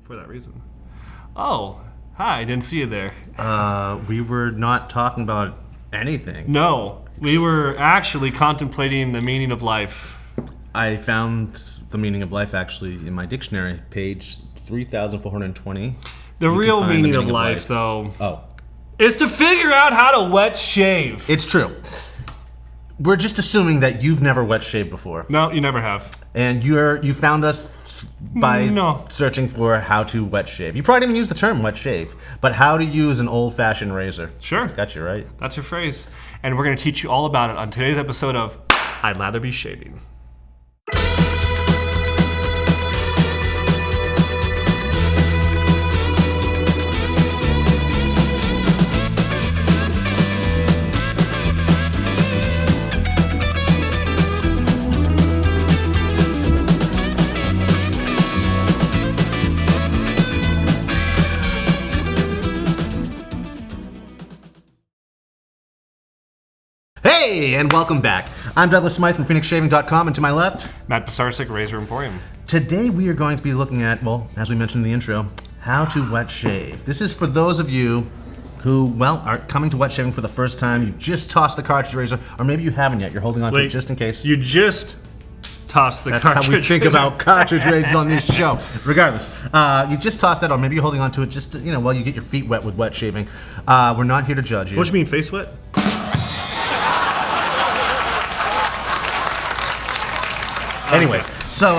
for that reason. Oh, hi, I didn't see you there. We were not talking about anything. No, we were actually contemplating the meaning of life. I found the meaning of life actually in my dictionary, page 3,420. The real meaning of life, though, Oh. is to figure out how to wet shave. It's true. We're just assuming that you've never wet shaved before. No, you never have. And you found us by searching for how to wet shave. You probably didn't even use the term wet shave, but how to use an old-fashioned razor. Sure. Got you, right? That's your phrase. And we're going to teach you all about it on today's episode of I'd Lather Be Shaving. Hey, and welcome back. I'm Douglas Smythe from PhoenixShaving.com, and to my left, Matt Pisarcik, Razor Emporium. Today we are going to be looking at, well, as we mentioned in the intro, how to wet shave. This is for those of you who, well, are coming to wet shaving for the first time. You just tossed the cartridge razor, or maybe you haven't yet. You're holding on to it just in case. You just tossed the That's cartridge how we think razor. about cartridge razors on this show. Regardless, you just tossed that, or maybe you're holding on to it just, while you get your feet wet with wet shaving. We're not here to judge you. What do you mean, face wet? Anyways, so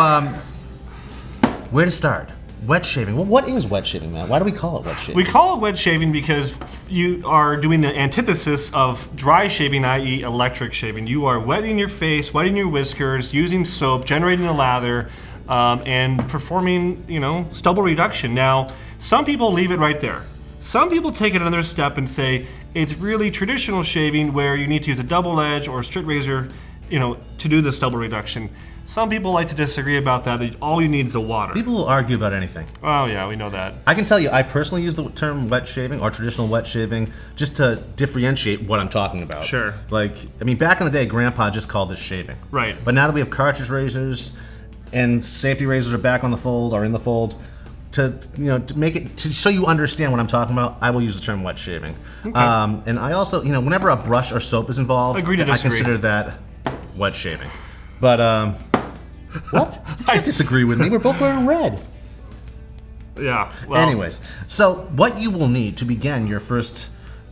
where to start? Wet shaving. Well, what is wet shaving, man? Why do we call it wet shaving? We call it wet shaving because you are doing the antithesis of dry shaving, i.e. electric shaving. You are wetting your face, wetting your whiskers, using soap, generating a lather, and performing, stubble reduction. Now, some people leave it right there. Some people take it another step and say it's really traditional shaving where you need to use a double edge or a straight razor, to do the stubble reduction. Some people like to disagree about that all you need is the water. People will argue about anything. Oh yeah, we know that. I can tell you, I personally use the term wet shaving or traditional wet shaving just to differentiate what I'm talking about. Sure. Back in the day, Grandpa just called this shaving. Right. But now that we have cartridge razors and safety razors are back on the fold or in the fold, to make it so you understand what I'm talking about, I will use the term wet shaving. Okay. And I also, whenever a brush or soap is involved, Agree to I disagree. consider that wet shaving. But what? I disagree with me. We're both wearing red. Yeah. Well, Anyways, so what you will need to begin your first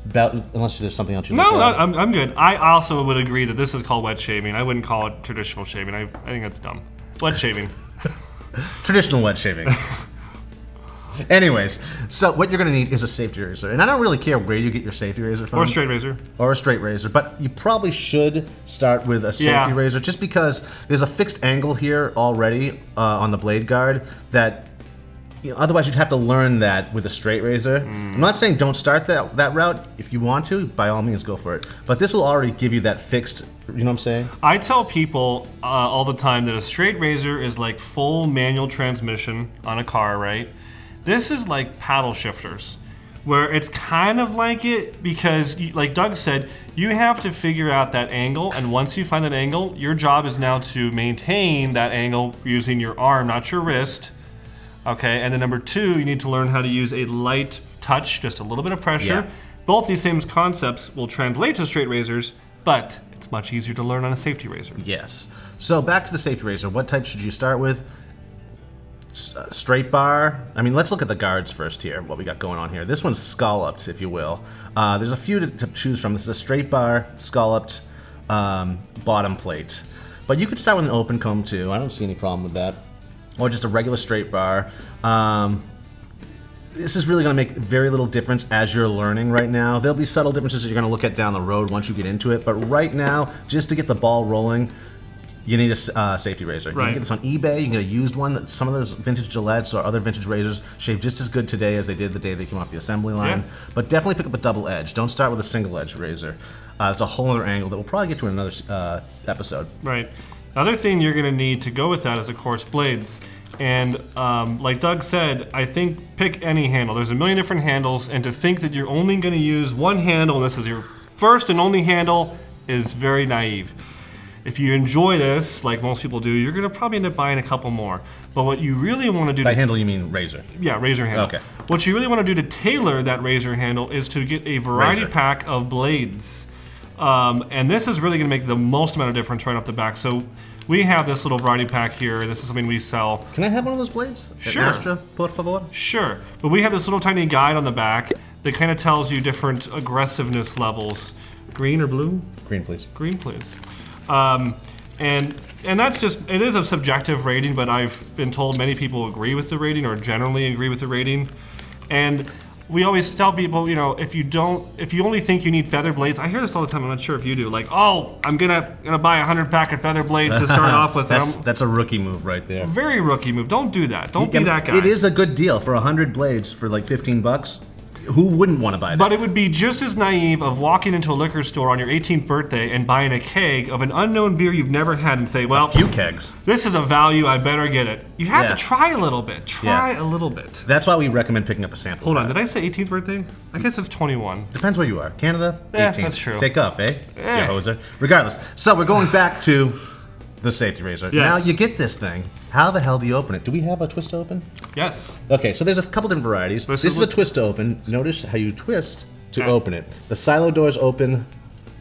bout, unless there's something else you No, like. I'm good. I also would agree that this is called wet shaving. I wouldn't call it traditional shaving. I think that's dumb. Wet shaving. Traditional wet shaving. Anyways, so what you're going to need is a safety razor. And I don't really care where you get your safety razor from. Or a straight razor. Or a straight razor. But you probably should start with a safety razor just because there's a fixed angle here already on the blade guard that otherwise you'd have to learn that with a straight razor. I'm not saying don't start that route. If you want to, by all means go for it. But this will already give you that fixed, you know what I'm saying? I tell people all the time that a straight razor is like full manual transmission on a car, right? This is like paddle shifters, where it's kind of like it because, like Doug said, you have to figure out that angle, and once you find that angle, your job is now to maintain that angle using your arm, not your wrist. Okay, and then number two, you need to learn how to use a light touch, just a little bit of pressure. Yeah. Both these same concepts will translate to straight razors, but it's much easier to learn on a safety razor. Yes. So back to the safety razor. What type should you start with? Straight bar. Let's look at the guards first here, what we got going on here. This one's scalloped, if you will. There's a few to choose from. This is a straight bar, scalloped bottom plate. But you could start with an open comb too. I don't see any problem with that. Or just a regular straight bar. This is really going to make very little difference as you're learning right now. There'll be subtle differences that you're going to look at down the road once you get into it. But right now, just to get the ball rolling, you need a safety razor. You Right. can get this on eBay. You can get a used one. Some of those vintage Gillettes or other vintage razors shave just as good today as they did the day they came off the assembly line. Yeah. But definitely pick up a double edge. Don't start with a single edge razor. It's a whole other angle that we'll probably get to in another episode. Right. The other thing you're going to need to go with that is, of course, blades. And like Doug said, I think pick any handle. There's a million different handles, and to think that you're only going to use one handle and this is your first and only handle is very naive. If you enjoy this, like most people do, you're going to probably end up buying a couple more. But what you really want to do... By handle, you mean razor? Yeah, razor handle. Okay. What you really want to do to tailor that razor handle is to get a variety pack of blades. And this is really going to make the most amount of difference right off the back. So we have this little variety pack here. This is something we sell. Can I have one of those blades? Sure. Astra, por favor? Sure. But we have this little tiny guide on the back that kind of tells you different aggressiveness levels. Green or blue? Green, please. Green, please. And that's just, it is a subjective rating, but I've been told many people agree with the rating or generally agree with the rating. And we always tell people, you know, if you only think you need feather blades, I hear this all the time, I'm not sure if you do, like, oh, I'm gonna buy 100 pack of feather blades to start off with. That's a rookie move right there. Very rookie move. Don't do that. Don't be that guy. It is a good deal for 100 blades for like 15 bucks. Who wouldn't want to buy that? But it would be just as naive of walking into a liquor store on your 18th birthday and buying a keg of an unknown beer you've never had and say, well, a few kegs. This is a value, I better get it. You have to try a little bit. Try a little bit. That's why we recommend picking up a sample. Hold on, did I say 18th birthday? I guess it's 21. Depends where you are. Canada, 18th. Yeah, that's true. Take off, eh? You hoser. Regardless. So we're going back to the safety razor. Yes. Now you get this thing. How the hell do you open it? Do we have a twist to open? Yes. Okay, so there's a couple different varieties. This is a twist to open. Notice how you twist to open it. The silo doors open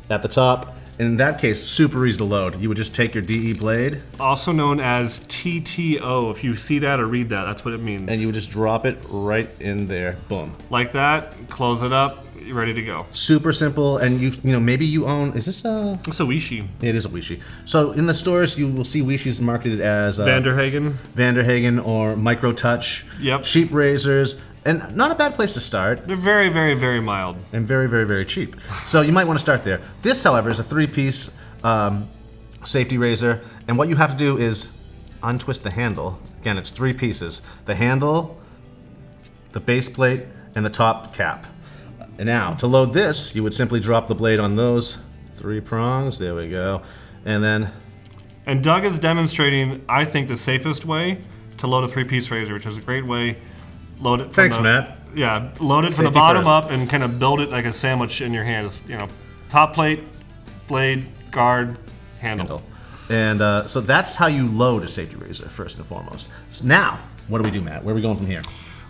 at the top. In that case, super easy to load. You would just take your DE blade. Also known as TTO. If you see that or read that, that's what it means. And you would just drop it right in there. Boom. Like that. Close it up. You're ready to go. Super simple, and you know maybe you own. Is this a? It's a Wishi. It is a Wishi. So in the stores, you will see Wishis marketed as Vanderhagen or Micro Touch. Yep. Cheap razors, and not a bad place to start. They're very, very, very mild. And very, very, very cheap. So you might want to start there. This, however, is a 3-piece safety razor, and what you have to do is untwist the handle. Again, it's 3 pieces: the handle, the base plate, and the top cap. And now, to load this, you would simply drop the blade on those 3 prongs. There we go. And then... And Doug is demonstrating, I think, the safest way to load a 3-piece razor, which is a great way. Load it from Matt. Yeah, load it from the bottom up and kind of build it like a sandwich in your hands. You know, top plate, blade, guard, handle. And so that's how you load a safety razor, first and foremost. So now, what do we do, Matt? Where are we going from here?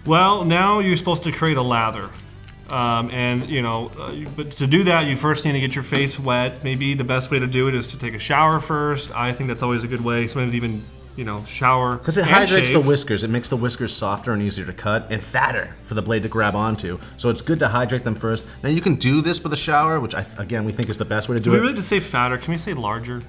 Well, now you're supposed to create a lather. And you know, but to do that, you first need to get your face wet. Maybe the best way to do it is to take a shower first. I think that's always a good way. Sometimes even, you know, shower. Because it hydrates the whiskers. It makes the whiskers softer and easier to cut and fatter for the blade to grab onto. So it's good to hydrate them first. Now you can do this with a shower, which again we think is the best way to do it. Do we really just say fatter? Can we say larger?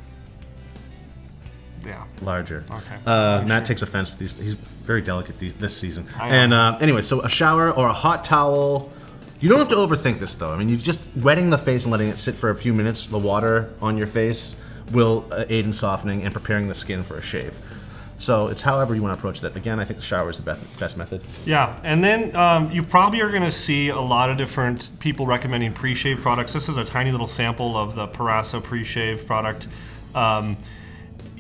Yeah. Larger. Okay. Matt takes offense to these. He's very delicate this season. And anyway, so a shower or a hot towel. You don't have to overthink this though. I mean, you just wetting the face and letting it sit for a few minutes, the water on your face will aid in softening and preparing the skin for a shave. So it's however you want to approach that. Again, I think the shower is the best method. Yeah, and then you probably are going to see a lot of different people recommending pre-shave products. This is a tiny little sample of the Parasso pre-shave product.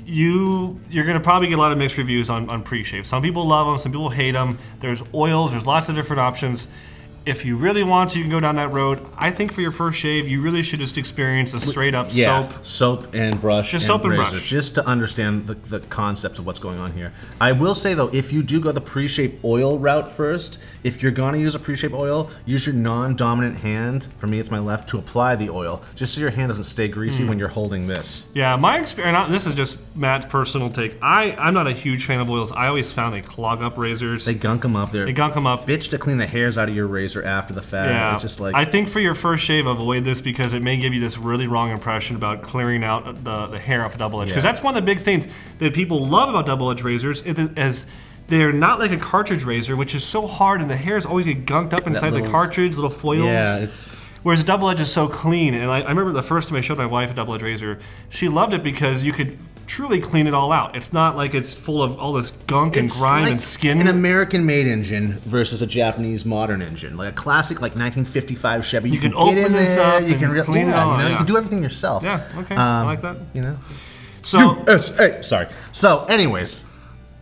You're going to probably get a lot of mixed reviews on pre-shave. Some people love them, some people hate them. There's oils, there's lots of different options. If you really want to, you can go down that road. I think for your first shave, you really should just experience a straight up soap and brush. Just soap and razor, brush. Just to understand the concepts of what's going on here. I will say though, if you do go the pre-shape oil route first, if you're gonna use a pre-shape oil, use your non-dominant hand, for me it's my left, to apply the oil, just so your hand doesn't stay greasy when you're holding this. Yeah, my experience, this is just Matt's personal take. I'm not a huge fan of oils. I always found they clog up razors. They gunk them up. They gunk them up. Bitch to clean the hairs out of your razor after the fact. Yeah, it's just like, I think for your first shave, avoid this because it may give you this really wrong impression about clearing out the hair off a double edge. Because that's one of the big things that people love about double edge razors is they're not like a cartridge razor, which is so hard and the hairs always get gunked up inside the cartridge, little foils. Yeah, it's... Whereas a double edge is so clean. And I remember the first time I showed my wife a double edge razor, she loved it because you could truly clean it all out. It's not like it's full of all this gunk and grime like and skin. An American-made engine versus a Japanese modern engine, like a classic, like 1955 Chevy. You can open this up and clean it all. You can do everything yourself. Yeah, okay, I like that. You know. So, sorry. So, anyways,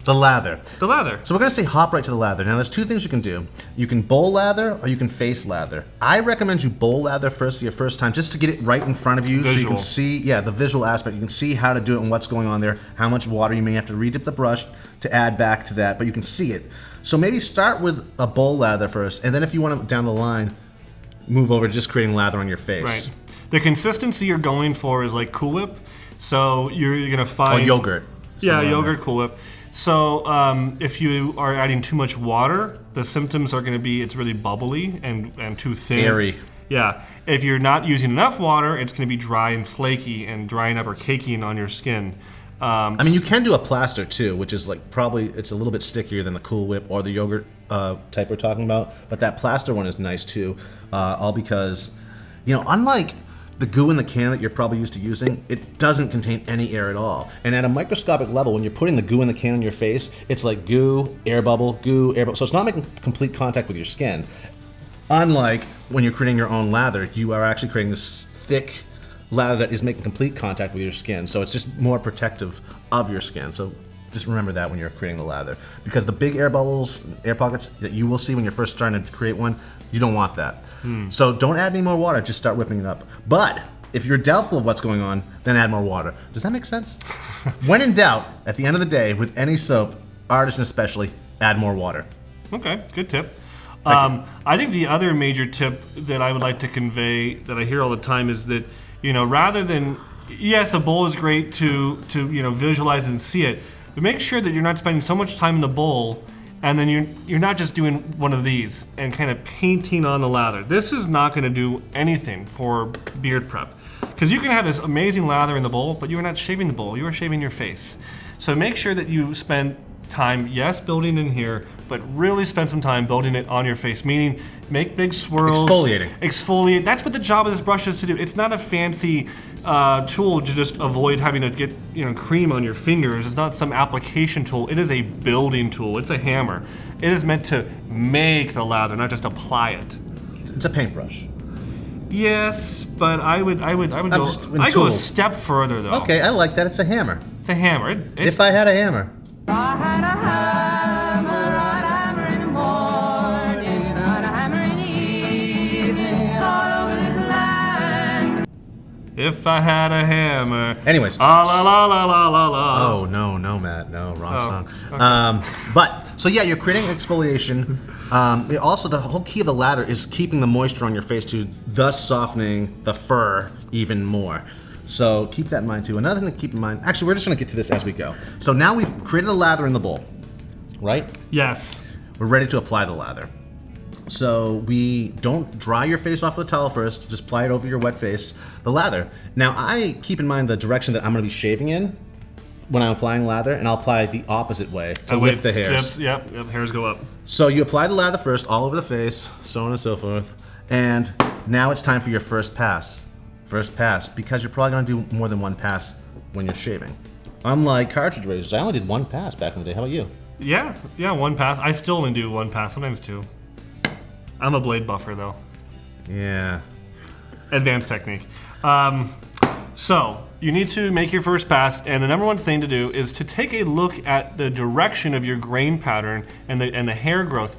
The lather. The lather. So we're going to say hop right to the lather. Now there's two things you can do. You can bowl lather or you can face lather. I recommend you bowl lather first your first time just to get it right in front of you so you can see, the visual aspect. You can see how to do it and what's going on there, how much water you may have to redip the brush to add back to that, but you can see it. So maybe start with a bowl lather first, and then if you want to, down the line, move over to just creating lather on your face. Right. The consistency you're going for is like Cool Whip. So you're going to find... Or yogurt. Yeah, yogurt, Cool Whip. So if you are adding too much water, the symptoms are going to be it's really bubbly and too thin. Airy. Yeah. If you're not using enough water, it's going to be dry and flaky and drying up or caking on your skin. I mean, you can do a plaster too, which is like probably it's a little bit stickier than the Cool Whip or the yogurt type we're talking about. But that plaster one is nice too, all because, unlike the goo in the can that you're probably used to using, it doesn't contain any air at all. And at a microscopic level, when you're putting the goo in the can on your face, it's like goo, air bubble, goo, air bubble. So it's not making complete contact with your skin. Unlike when you're creating your own lather, you are actually creating this thick lather that is making complete contact with your skin. So it's just more protective of your skin. So just remember that when you're creating the lather. Because the big air bubbles, air pockets that you will see when you're first trying to create one, you don't want that. So don't add any more water, just start whipping it up. But if you're doubtful of what's going on, then add more water. Does that make sense? When in doubt, at the end of the day, with any soap, artisan especially, add more water. Okay, good tip. I think the other major tip that I would like to convey that I hear all the time is that, rather than, yes, a bowl is great to visualize and see it, but make sure that you're not spending so much time in the bowl and then you're not just doing one of these and kind of painting on the lather. This is not going to do anything for beard prep. Because you can have this amazing lather in the bowl, but you are not shaving the bowl, you are shaving your face. So make sure that you spend time, yes, building in here, but really spend some time building it on your face, meaning make big swirls. Exfoliate. That's what the job of this brush is to do. It's not a fancy tool to just avoid having to get cream on your fingers. It's not some application tool. It is a building tool. It's a hammer. It is meant to make the lather, not just apply it. It's a paintbrush. Yes, but I would go a step further though. Okay, I like that. It's a hammer. It's a hammer. If I had a hammer. I had a hammer, I'd hammer in the morning, I'd hammer in the evening, all over this land. If I had a hammer. Anyways. La la la la la la la. Oh, no, Matt. No, wrong song. Okay. So yeah, you're creating exfoliation. Also, the whole key of the lather is keeping the moisture on your face too, thus softening the fur even more. So keep that in mind too. Another thing to keep in mind, actually we're just going to get to this as we go. So now we've created a lather in the bowl, right? Yes. We're ready to apply the lather. So we don't dry your face off with a towel first, just apply it over your wet face, the lather. Now I keep in mind the direction that I'm going to be shaving in when I'm applying lather, and I'll apply the opposite way to lift the hairs. Yep, hairs go up. So you apply the lather first, all over the face, so on and so forth, and now it's time for your first pass. Because you're probably going to do more than one pass when you're shaving. Unlike cartridge razors, I only did one pass back in the day. How about you? Yeah, one pass. I still only do one pass, sometimes two. I'm a blade buffer though. Yeah. Advanced technique. So you need to make your first pass, and the number one thing to do is to take a look at the direction of your grain pattern and the hair growth.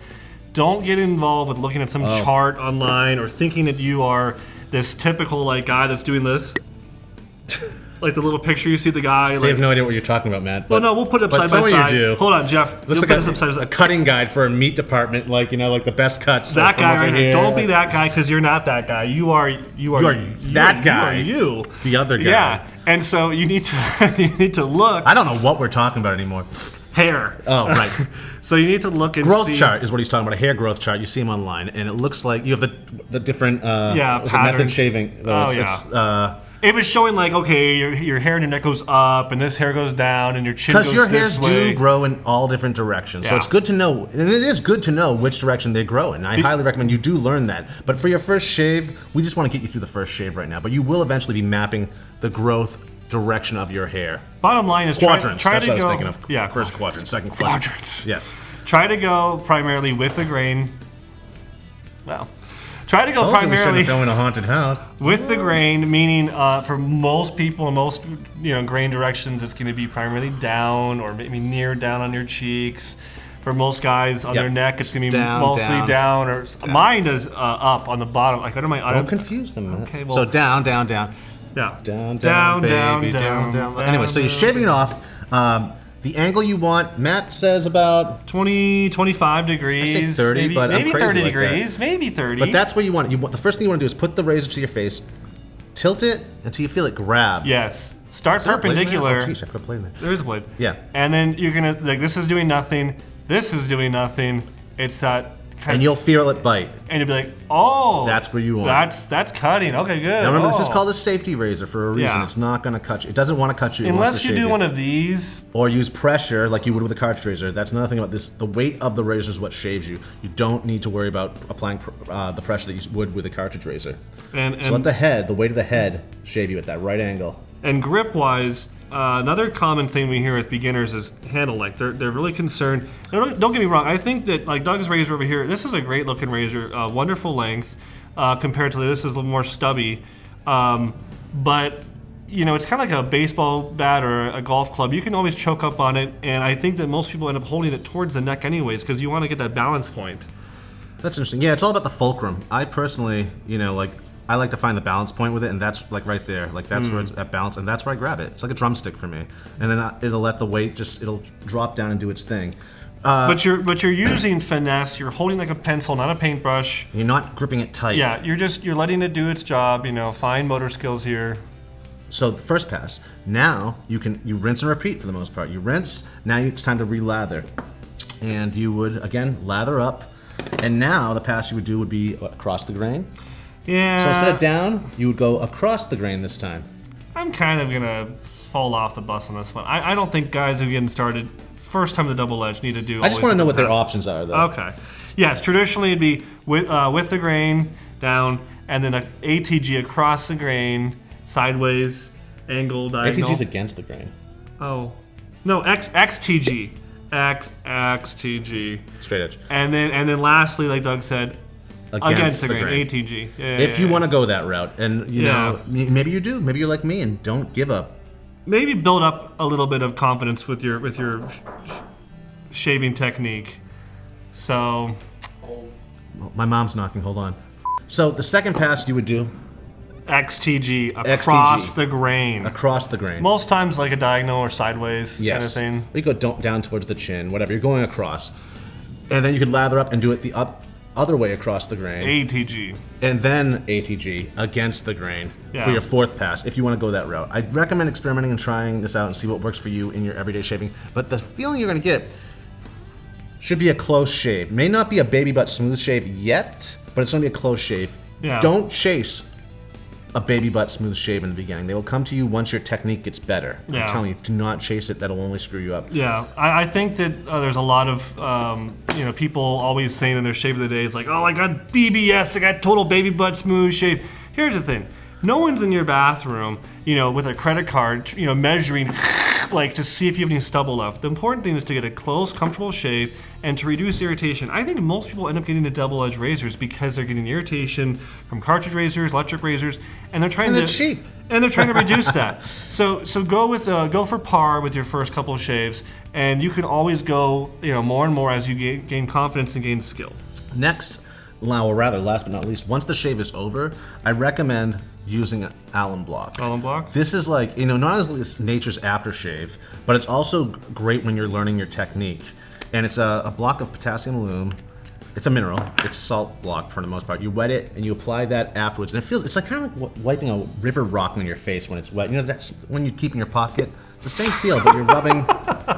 Don't get involved with looking at some chart online or thinking that you are this typical guy that's doing this. Like the little picture you see the guy. I have no idea what you're talking about, Matt. Well, no, we'll put it up side by side. You do. Hold on, Jeff. Looks like a cutting guide for a meat department, like the best cuts. That guy right here. Don't be that guy, because you're not that guy. You are that guy. You. The other guy. Yeah, and so you need to look. I don't know what we're talking about anymore. Hair. Oh, right. So you need to look and growth see. Chart is what he's talking about. A hair growth chart. You see him online, and it looks like you have the different method shaving. It was showing okay, your hair and your neck goes up, and this hair goes down, and your chin goes this way. Because your hairs do grow in all different directions. Yeah. So it's good to know, and it is good to know which direction they grow in. I highly recommend you do learn that. But for your first shave, we just want to get you through the first shave right now. But you will eventually be mapping the growth direction of your hair. Bottom line is quadrants. Try That's to what go. I was thinking of. Yeah, first quadrant, second quadrant. Yes. Try to go primarily with the grain. Well, Try to go primarily Go in a haunted house. with the grain, meaning for most people in most grain directions, it's going to be primarily down or maybe near down on your cheeks. For most guys on their neck, it's going to be mostly down. Or mine is up on the bottom. Like under my Don't confuse them, man. Okay, well, so down, down, down. Yeah. Down. Anyway, so you're shaving it off. The angle you want, Matt says about 20, 25 degrees. I say 30, maybe, but I'm maybe crazy 30 like degrees. that. Maybe 30. But that's what you want. The first thing you want to do is put the razor to your face, tilt it until you feel it grab. Yes. Start Is there a blade in there? perpendicular. Oh, jeez, I put a blade in there. There's a blade. Yeah. And then you're gonna this is doing nothing. This is doing nothing. It's that kind And you'll feel it bite. and you'll be like, oh, That's where you want. That's cutting. Okay, good. Now remember, this is Oh. called a safety razor for a reason. Yeah. It's not going to cut you. It doesn't want to cut you. It wants Unless to you shave do one of these. Or use pressure like you would with a cartridge razor. That's another thing about this. The weight of the razor is what shaves you. You don't need to worry about applying the pressure that you would with a cartridge razor. And So let the weight of the head shave you at that right angle. And grip wise, another common thing we hear with beginners is handle length. They're really concerned. Now, don't get me wrong. I think that like Doug's razor over here, this is a great looking razor, wonderful length compared to this is a little more stubby. But it's kind of like a baseball bat or a golf club. You can always choke up on it, and I think that most people end up holding it towards the neck anyways because you want to get that balance point. That's interesting. Yeah, it's all about the fulcrum. I personally, I like to find the balance point with it, and that's like right there. Like that's where it's at balance, and that's where I grab it. It's like a drumstick for me. And then it'll let the weight it'll drop down and do its thing. But you're using finesse. You're holding like a pencil, not a paintbrush. You're not gripping it tight. Yeah, you're letting it do its job. Fine motor skills here. So the first pass. Now you rinse and repeat for the most part. You rinse. Now it's time to re-lather, and you would again lather up. And now the pass you would do would be across the grain. Yeah. So instead of down, you would go across the grain this time. I'm kind of gonna fall off the bus on this one. I don't think guys who are getting started first time the double edge need to do. I just want to know what their passes. options are, though. Okay. Yes, traditionally it'd be with the grain down, and then a ATG across the grain, sideways, angle, diagonal. ATG's against the grain. Oh, no, XTG, XTG. Straight edge. And then lastly, like Doug said, against the grain, ATG. Yeah, If you want to go that route, and Yeah. maybe you do, maybe you're like me and don't give up. maybe build up a little bit of confidence with your shaving technique. So My mom's knocking. Hold on. So the second pass you would do XTG across XTG. the grain. across the grain. Most times like a diagonal or sideways kind of thing. You go down towards the chin, whatever. You're going across, and then you could lather up and do it the other way across the grain, ATG. and then ATG against the grain Yeah. for your fourth pass. If you want to go that route, I'd recommend experimenting and trying this out and see what works for you in your everyday shaving. But the feeling you're going to get should be a close shave. May not be a baby butt smooth shave yet, but it's going to be a close shave. Yeah. Don't chase a baby butt smooth shave in the beginning. They will come to you once your technique gets better. Yeah. I'm telling you, do not chase it. That'll only screw you up. Yeah, I think that there's a lot of people always saying in their shave of the day, it's like, oh, I got BBS, I got total baby butt smooth shave. Here's the thing. No one's in your bathroom, with a credit card, measuring like to see if you have any stubble left. The important thing is to get a close, comfortable shave and to reduce irritation. I think most people end up getting the double-edged razors because they're getting irritation from cartridge razors, electric razors, and they're trying And to they're cheap. And they're trying to reduce that. So go for par with your first couple of shaves, and you can always go more and more as you gain confidence and gain skill. Next, or rather, last but not least, once the shave is over, I recommend using an alum block. Alum block? This is like, not only is nature's aftershave, but it's also great when you're learning your technique. And it's a block of potassium aluminum. It's a mineral. It's a salt block for the most part. You wet it and you apply that afterwards, and it's like kind of like wiping a river rock on your face when it's wet. That's when you keep in your pocket. It's the same feel, but you're rubbing.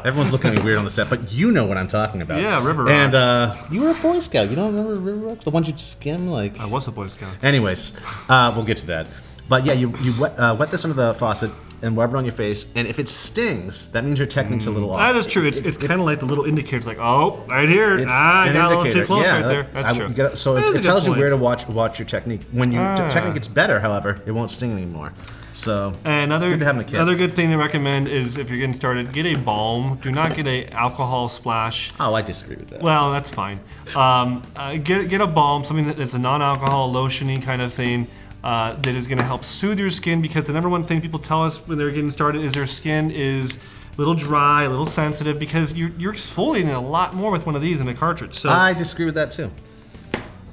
Everyone's looking at me weird on the set, but you know what I'm talking about. Yeah, river And rocks. you were a Boy Scout. You don't remember river rocks? The ones you'd skim like. I was a Boy Scout. Anyways, we'll get to that. But yeah, you wet this under the faucet and rub it on your face, and if it stings, that means your technique's a little off. That is true. It's kind of like the little indicators, like, oh, right here. It's I an got a little indicator. too close Yeah, right there. That's true. So That is a it good tells you point. where to watch your technique. When your technique gets better, however, it won't sting anymore. So And it's good to have in the kit. another good thing to recommend is if you're getting started, get a balm. Do not get a alcohol splash. Oh, I disagree with that. Well, that's fine. Get a balm, something that's a non-alcohol, lotiony kind of thing that is going to help soothe your skin, because the number one thing people tell us when they're getting started is their skin is a little dry, a little sensitive, because you're exfoliating a lot more with one of these than a cartridge. So I disagree with that too.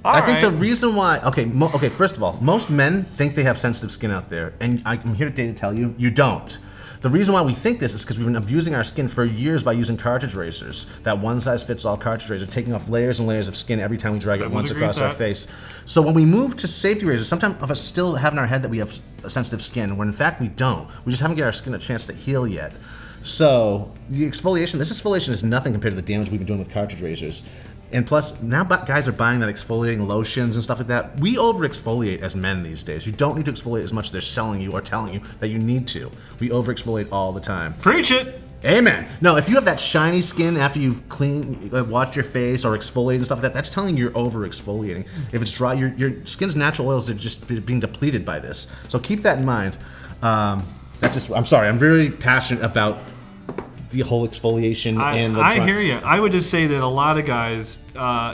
all I think right. the reason why, okay, first of all, most men think they have sensitive skin out there, and I'm here today to tell you, you don't. The reason why we think this is because we've been abusing our skin for years by using cartridge razors. That one-size-fits-all cartridge razor, taking off layers and layers of skin every time we drag it once agree across with our that. face. So when we move to safety razors, sometimes of us still have in our head that we have sensitive skin, when in fact we don't. We just haven't given our skin a chance to heal yet. So the exfoliation, this exfoliation is nothing compared to the damage we've been doing with cartridge razors. And plus, now guys are buying that exfoliating lotions and stuff like that. We over-exfoliate as men these days. You don't need to exfoliate as much as they're selling you or telling you that you need to. We over-exfoliate all the time. Preach it. Amen. No, if you have that shiny skin after you've washed your face or exfoliated and stuff like that, that's telling you you're over-exfoliating. If it's dry, your skin's natural oils are just being depleted by this. So keep that in mind. I'm sorry, I'm very passionate about the whole exfoliation and the I hear you. I would just say that a lot of guys,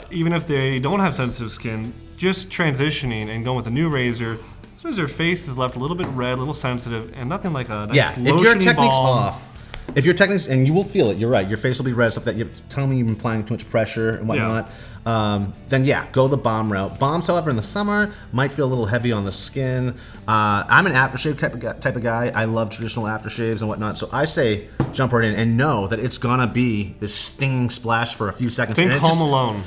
even if they don't have sensitive skin, just transitioning and going with a new razor, as soon as their face is left a little bit red, a little sensitive, and nothing like a nice if your lotiony technique's balm. off, if your technique's, and you will feel it, you're right, your face will be red, stuff that you're telling me you've been applying too much pressure and whatnot, then yeah, go the balm route. Balms, however, in the summer might feel a little heavy on the skin. I'm an aftershave type of guy. I love traditional aftershaves and whatnot, so I say jump right in and know that it's gonna be this stinging splash for a few seconds. Think and it Home just- Alone.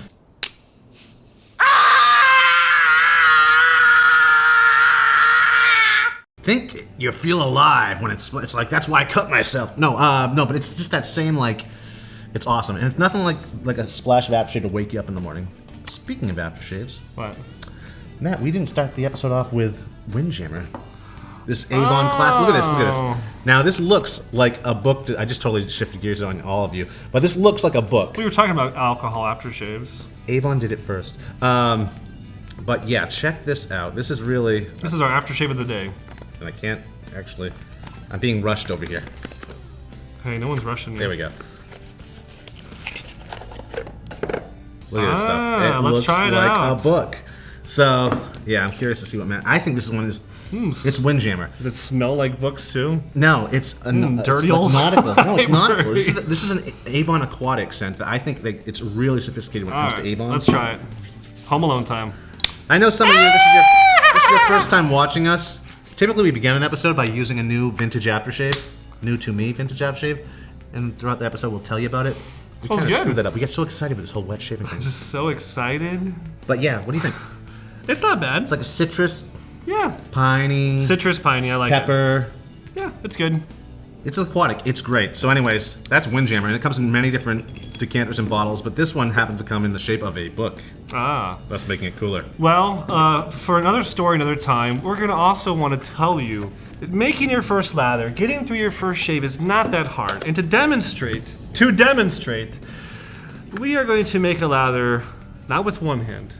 Think you feel alive when it's like, that's why I cut myself. No, but it's just that same, like, it's awesome. And it's nothing like a splash of aftershave to wake you up in the morning. Speaking of aftershaves, What? Matt, we didn't start the episode off with Windjammer. This Avon class. Look at this, look at Oh. this. Now this looks like a book. I just totally shifted gears on all of you. But this looks like a book. We were talking about alcohol aftershaves. Avon did it first. But yeah, check this out. This is really, This is our aftershave of the day. and I can't actually, I'm being rushed over here. Hey, no one's rushing me. There we go. Look at this stuff. It let's looks try it like out. a book. So yeah, I'm curious to see what Matt. I think this one is. It's Windjammer. Does it smell like books too? No, it's a dirty it's old nautical. No, it's nautical. library. This is an Avon aquatic scent that I think that it's really sophisticated when it comes All to right, Avon. let's try it. Home Alone time. I know some of you. This is your first time watching us. Typically, we begin an episode by using a new vintage aftershave, new to me vintage aftershave, and throughout the episode, we'll tell you about it. We Smells kind of good. screwed that up. We get so excited with this whole wet shaving thing. Just so excited. But yeah, what do you think? It's not bad. It's like a citrus, Yeah. piney, Citrus piney, I like it. pepper. Yeah, it's good. It's aquatic. It's great. So anyways, that's Windjammer, and it comes in many different decanters and bottles, but this one happens to come in the shape of a book. Ah. That's making it cooler. Well, for another story, another time, we're going to also want to tell you that making your first lather, getting through your first shave is not that hard. And to demonstrate, we are going to make a lather not with one hand,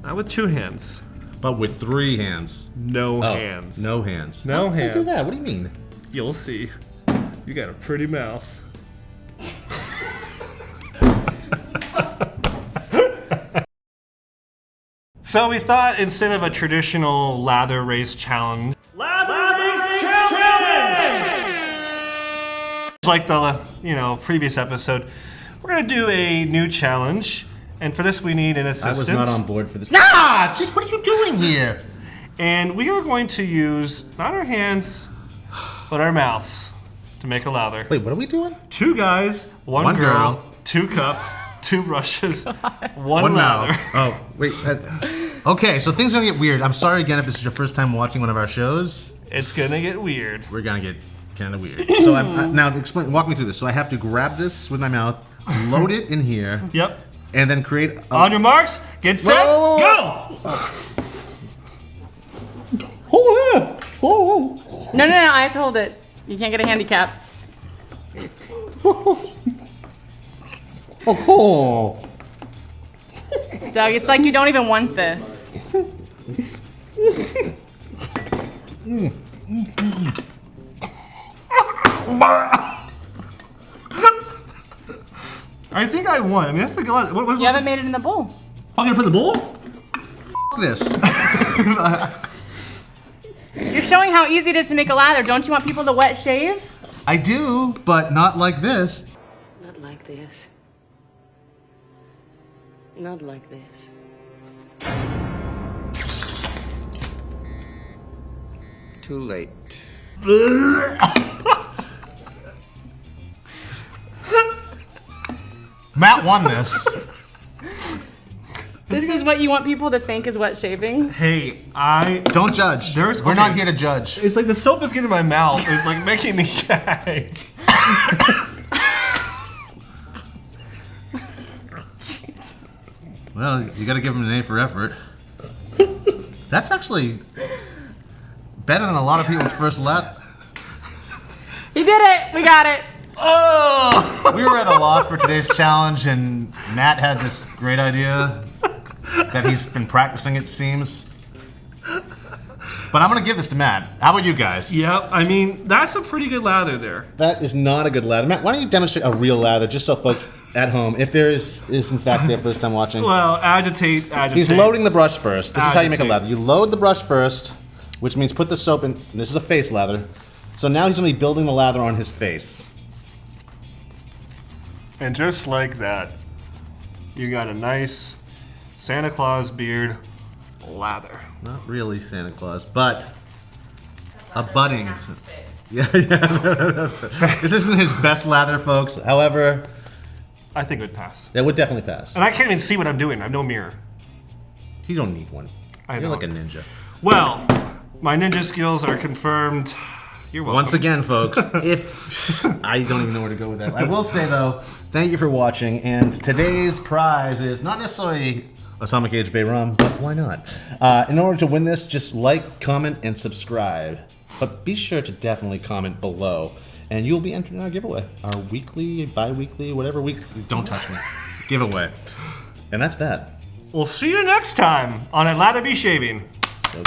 not with two hands, But with 3 hands. no Oh, hands. no hands. No How do they do hands. that? What do you mean? You'll see. You got a pretty mouth. So we thought instead of a traditional lather race challenge, like the previous episode, we're gonna do a new challenge, and for this we need an I assistant. was not on board for this. Ah! Just what are you doing here? And we are going to use not our hands, but our mouths to make a lather. Wait, what are we doing? 2 guys, 1 One girl, girl. 2 cups, 2 brushes, one mouth. lather. Oh, wait. Okay, so things are gonna get weird. I'm sorry again if this is your first time watching one of our shows. It's gonna get weird. We're gonna get kind of weird. So now walk me through this. So I have to grab this with my mouth, load it in here, Yep. and then create a... On your marks, get set, Whoa, go! No, I have to hold it. You can't get a handicap. Oh. Doug, it's like you don't even want this. I think I won. I mean, that's like a lot. You haven't made it in the bowl. I'm gonna put the bowl? This. You're showing how easy it is to make a lather. Don't you want people to wet shave? I do, but not like this. Not like this. Not like this. Too late. Matt won this. This is what you want people to think is wet shaving? Hey, Don't judge. We're not here to judge. It's like the soap is getting in my mouth. It's like making me gag. Well, you gotta give him an A for effort. That's actually better than a lot of people's first lap. He did it. We got it. Oh! We were at a loss for today's challenge, and Matt had this great idea that he's been practicing, it seems. But I'm gonna give this to Matt. How about you guys? Yep. I mean, that's a pretty good lather there. That is not a good lather. Matt, why don't you demonstrate a real lather just so folks at home, if there is in fact their first time watching. Well, agitate. He's loading the brush first. This is how you make a Agitate. lather. You load the brush first, which means put the soap in. This is a face lather. So now he's gonna be building the lather on his face. And just like that, you got a nice Santa Claus beard lather. Not really Santa Claus, but a budding. Yeah. This isn't his best lather, folks. However, I think it would pass. that would definitely pass. And I can't even see what I'm doing. I have no mirror. You don't need one. I You're don't. like a ninja. Well, my ninja skills are confirmed. You're welcome. Once again, folks, if I don't even know where to go with that. I will say though, thank you for watching, and today's prize is not necessarily Atomic Age Bay Rum, but why not? In order to win this, just like, comment, and subscribe. But be sure to definitely comment below, and you'll be entered in our giveaway. Our weekly, bi-weekly, whatever week, don't touch me, giveaway. And that's that. We'll see you next time on A Lather Be Shaving. So